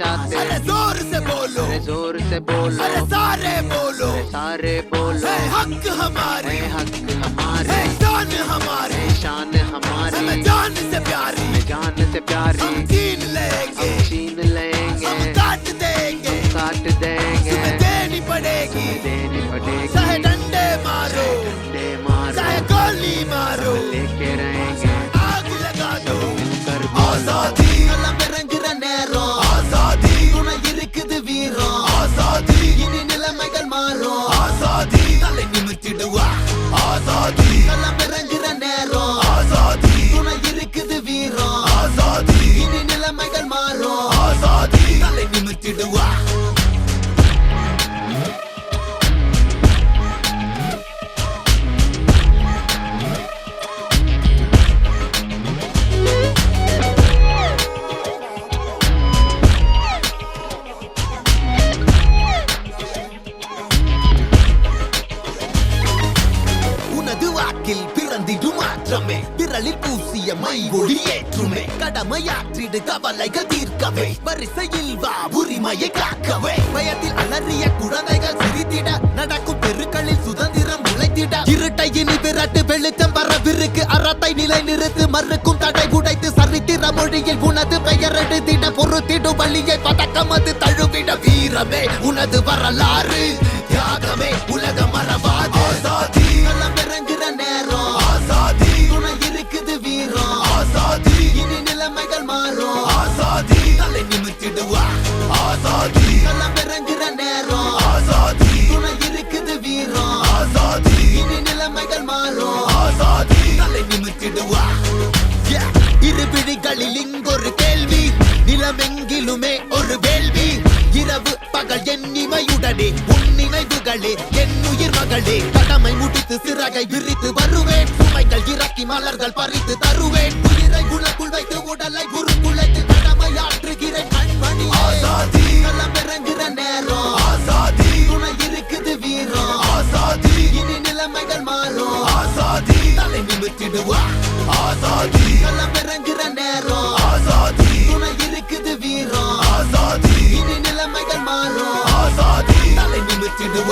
चाहते। अरे जोर से बोलो, अरे जोर से बोलो, अरे सारे बोलो, सारे बोलो, है हक हमारे, है हक हमारे, है शान हमारे, है शान हमारी, हमें जान से प्यारी, हमें जान से प्यारी, हम छीन लेंगे, हम छीन लेंगे, हम काट देंगे, हम काट देंगे, तुम्हें देनी पड़ेगी, देनी पड़ेगी, चाहे डंडे मारो, डंडे मारो, चाहे गोली मारो, लेके रहेंगे, आग लगा दो, मिलकर आजादी களம் இறங்குற நேரம், आजादी துணை இருக்குது வீரம், आजादी இனி நிலைமைகள் மாறும். आजादी तले निमित्तिடுவா आजादी களம் இறங்குற நேரம், आजादी துணை இருக்குது வீரம், आजादी இனி நிலைமைகள் மாறும். आजादी तले निमित्तिடுவா உனது வாக்கில் பிறந்திடும் மாற்றமே, விரலில் பூசிய மை ஒளி ஏற்றுமே, கடமையாற்றிடு கவலைகள் தீர்க்கவே, வரிசையில் வா உரிமையை காக்கவே, பயத்தில் அலறிய குழந்தைகள் சிரித்திட, நடக்கும் தெருக்களில் சுதந்திரம் உழைத்திட, இருட்டை இனி விரட்டு வெளிச்சம் வரவிருக்கு, அறத்தை நிலை நிறுத்து, மறுக்கும் தடை உடைத்து, சரித்திர மொழியில் உனது பெயர் எடுத்திட, பொறுத்திடும் வழியை பதக்கம் அது தழுவிட, வீரமே உனது வரலாறு, தியாகமே உலக மறவாது. आजादी களம் இறங்குற நேரம், आजादी துணை இருக்குது வீரம், आजादी இனி நிலைமைகள் மாறும். आजादी तले निमित्तिடுவா आजादी களம் இறங்குற நேரம், आजादी துணை இருக்குது வீரம், आजादी இனி நிலைமைகள் மாறும். आजादी तले निमित्तिடுவா இரு பிடிகளில் இங்கொரு கேள்வி, நிலமெங்கிலுமே ஒரு வேள்வி, இரவு பகல் எண்ணிமையுடனே உன் நினைவுகளே என் உயிர் மகளே, கடமை முடித்து சிறகை விரித்து வருவேன், சுமைகள் இறக்கி மலர்கள் பறித்து தருவேன், உயிரை உனக்குள் வைத்து உடலை உருக்குலைத்து கடமையாற்றுகிறேன் கண்மணி. आजादी களம் இறங்குற நேரம், आजादी துணை இருக்குது வீரம், आजादी இனி நிலைமைகள் மாறும். आजादी तले निमित्तिடுவா आजादी களம் இறங்குற நேரம், आजादी துணை இருக்குது வீரம், आजादी இனி நிலைமைகள் மாறும். आजादी तले निमित्तिடுவா